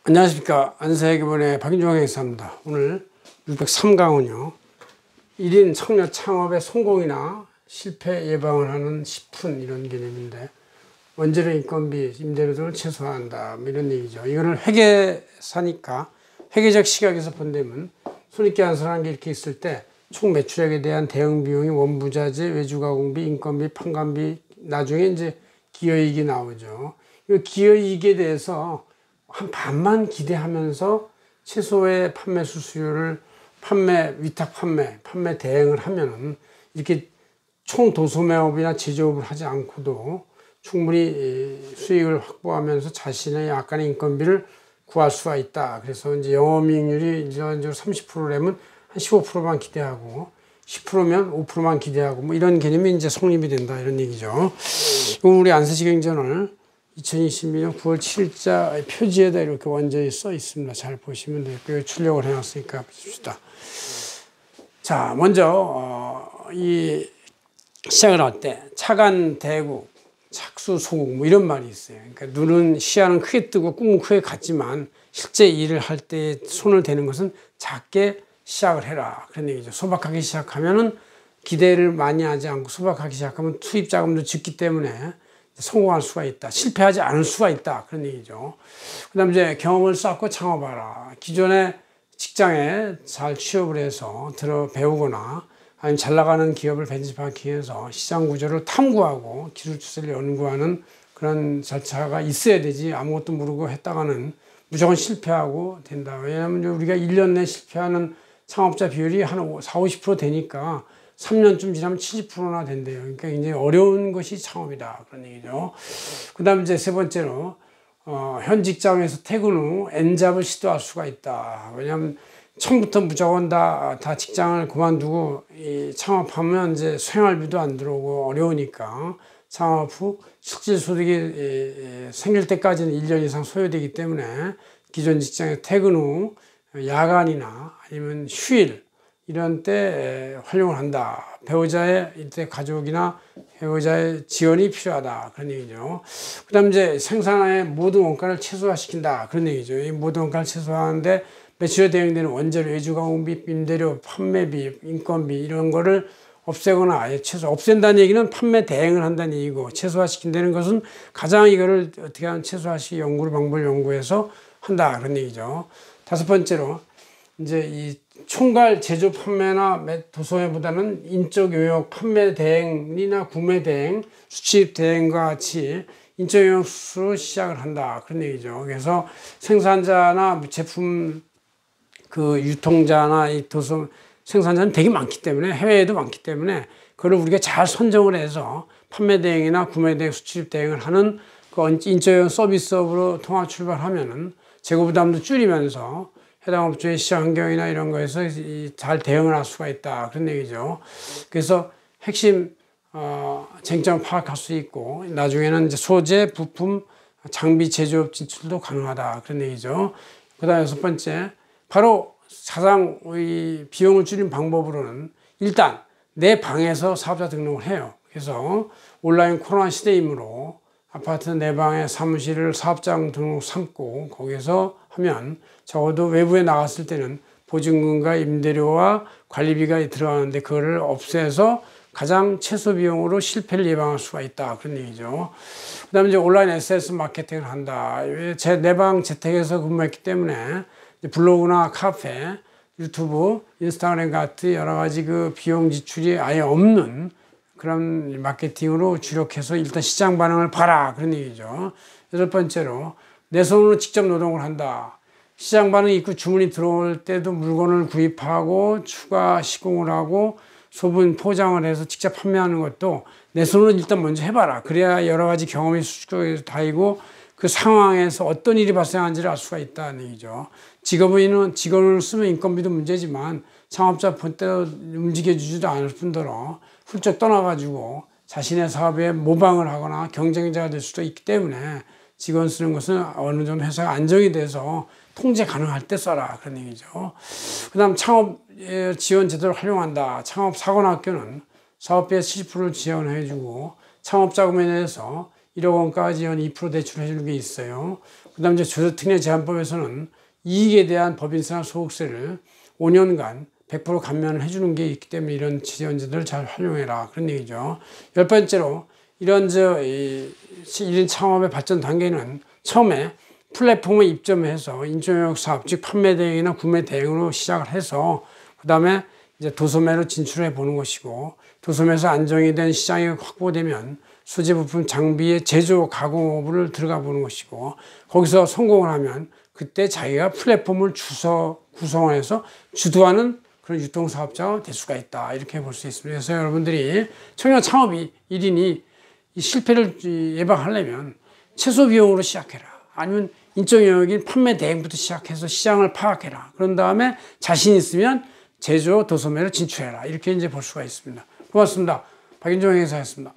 안녕하십니까. 안사회계본의 박인종 회계사입니다. 오늘 603강은요 1인 청년 창업의 성공이나 실패 예방을 하는 10분 이런 개념인데, 원재료 인건비 임대료 등을 최소화한다 뭐 이런 얘기죠. 이거를 회계사니까 회계적 시각에서 본다면 손익계 환산하는 게 이렇게 있을 때 총 매출액에 대한 대응 비용이 원부자재, 외주가공비, 인건비, 판관비, 나중에 이제 기여이익이 나오죠. 이 기여이익에 대해서 한 반만 기대하면서 최소의 판매 수수료를 위탁 판매 대행을 하면은 이렇게 총 도소매업이나 제조업을 하지 않고도 충분히 수익을 확보하면서 자신의 약간의 인건비를 구할 수가 있다. 그래서 이제 영업이익률이 일반적으로 30%라면 한 15%만 기대하고 10%면 5%만 기대하고 뭐 이런 개념이 이제 성립이 된다 이런 얘기죠. 그럼 우리 안서지경전을 2022년 9월 7일자 표지에다 이렇게 완전히 써 있습니다. 잘 보시면 되고요. 출력을 해놨으니까 보십시다. 자, 먼저 이 시작을 할 때 차간 대국, 착수 소국 뭐 이런 말이 있어요. 그러니까 눈은 시야는 크게 뜨고 꿈은 크게 같지만 실제 일을 할 때 손을 대는 것은 작게 시작을 해라 그런 얘기죠. 소박하게 시작하면은 기대를 많이 하지 않고 소박하게 시작하면 투입 자금도 적기 때문에 성공할 수가 있다. 실패하지 않을 수가 있다. 그런 얘기죠. 그 다음에 이제 경험을 쌓고 창업하라. 기존의 직장에 잘 취업을 해서 배우거나 아니면 잘 나가는 기업을 배집하기 위해서 시장 구조를 탐구하고 기술 추세를 연구하는 그런 절차가 있어야 되지, 아무것도 모르고 했다가는 무조건 실패하고 된다. 왜냐하면 우리가 1년 내 실패하는 창업자 비율이 한 40~50% 되니까 3년쯤 지나면 70%나 된대요. 그러니까 이제 어려운 것이 창업이다. 그런 얘기죠. 그 다음에 이제 세 번째로, 현 직장에서 퇴근 후 N잡을 시도할 수가 있다. 왜냐하면 처음부터 무조건 다 직장을 그만두고 창업하면 이제 생활비도 안 들어오고 어려우니까 창업 후 실질소득이 생길 때까지는 1년 이상 소요되기 때문에 기존 직장에 퇴근 후 야간이나 아니면 휴일 이런 때 활용을 한다. 배우자의 이때 가족이나 배우자의 지원이 필요하다. 그런 얘기죠. 그 다음 이제 생산의 모든 원가를 최소화시킨다. 그런 얘기죠. 이 모든 원가를 최소화하는데 매출에 대응되는 원재료, 외주가공비, 임대료, 판매비, 인건비 이런 거를 없애거나 아예 없앤다는 얘기는 판매 대행을 한다는 얘기고, 최소화시킨다는 것은 가장 이거를 어떻게 하면 최소화시키 방법을 연구해서 한다. 그런 얘기죠. 다섯 번째로, 이제 이 총괄 제조 판매나 도소매보다는 인적 용역 판매 대행이나 구매 대행, 수취입 대행과 같이 인적 용역으로 시작을 한다. 그런 얘기죠. 그래서 생산자나 제품 유통자나 이 생산자는 되게 많기 때문에, 해외에도 많기 때문에 그걸 우리가 잘 선정을 해서 판매 대행이나 구매 대행, 수취입 대행을 하는 그 인적 용역 서비스업으로 통합 출발하면은 재고 부담도 줄이면서 해당 업종의 시장 환경이나 이런 거에서 잘 대응을 할 수가 있다. 그런 얘기죠. 그래서 핵심 쟁점을 파악할 수 있고, 나중에는 이제 소재, 부품, 장비 제조업 진출도 가능하다. 그런 얘기죠. 그 다음에 여섯 번째, 바로 가장 비용을 줄인 방법으로는 일단 내 방에서 사업자 등록을 해요. 그래서 온라인 코로나 시대이므로 아파트 내 방에 사무실을 사업장 등록 삼고 거기서 하면 적어도 외부에 나갔을 때는 보증금과 임대료와 관리비가 들어가는데 그거를 없애서 가장 최소 비용으로 실패를 예방할 수가 있다. 그런 얘기죠. 그 다음에 이제 온라인 SNS 마케팅을 한다. 내 방 재택에서 근무했기 때문에 블로그나 카페, 유튜브, 인스타그램 같은 여러 가지 비용 지출이 아예 없는 그런 마케팅으로 주력해서 일단 시장 반응을 봐라. 그런 얘기죠. 여덟 번째로, 내 손으로 직접 노동을 한다. 시장 반응이 있고 주문이 들어올 때도 물건을 구입하고 추가 시공을 하고 소분 포장을 해서 직접 판매하는 것도 내 손으로 일단 먼저 해봐라. 그래야 여러 가지 경험이 수직적으로 다이고 그 상황에서 어떤 일이 발생하는지를 알 수가 있다는 얘기죠. 직원을 쓰면 인건비도 문제지만 창업자 본때로 움직여주지도 않을 뿐더러 훌쩍 떠나가지고 자신의 사업에 모방을 하거나 경쟁자가 될 수도 있기 때문에 직원 쓰는 것은 어느 정도 회사가 안정이 돼서 통제 가능할 때 써라. 그런 얘기죠. 그 다음 창업 지원 제도를 활용한다. 창업 사관학교는 사업비의 70%를 지원해주고 창업 자금에 대해서 1억 원까지 한 2% 대출해 주는 게 있어요. 그 다음에 이제 조세특례제한법에서는 이익에 대한 법인세나 소득세를 5년간 100% 감면을 해주는 게 있기 때문에 이런 지원제들을 잘 활용해라. 그런 얘기죠. 10번째로, 이런 1인 창업의 발전 단계는 처음에 플랫폼을 입점해서 인조영역 사업, 즉 판매 대행이나 구매 대행으로 시작을 해서 그 다음에 이제 도소매로 진출해 보는 것이고, 도소매에서 안정이 된 시장이 확보되면 소재 부품 장비의 제조 가공업을 들어가 보는 것이고, 거기서 성공을 하면 그때 자기가 플랫폼을 구성해서 주도하는 그런 유통사업자가 될 수가 있다. 이렇게 볼 수 있습니다. 그래서 여러분들이 청년 창업이 1인이 이 실패를 예방하려면 최소 비용으로 시작해라. 아니면 인적 영역인 판매 대행부터 시작해서 시장을 파악해라. 그런 다음에 자신 있으면 제조, 도소매로 진출해라. 이렇게 이제 볼 수가 있습니다. 고맙습니다. 박인종 회사였습니다.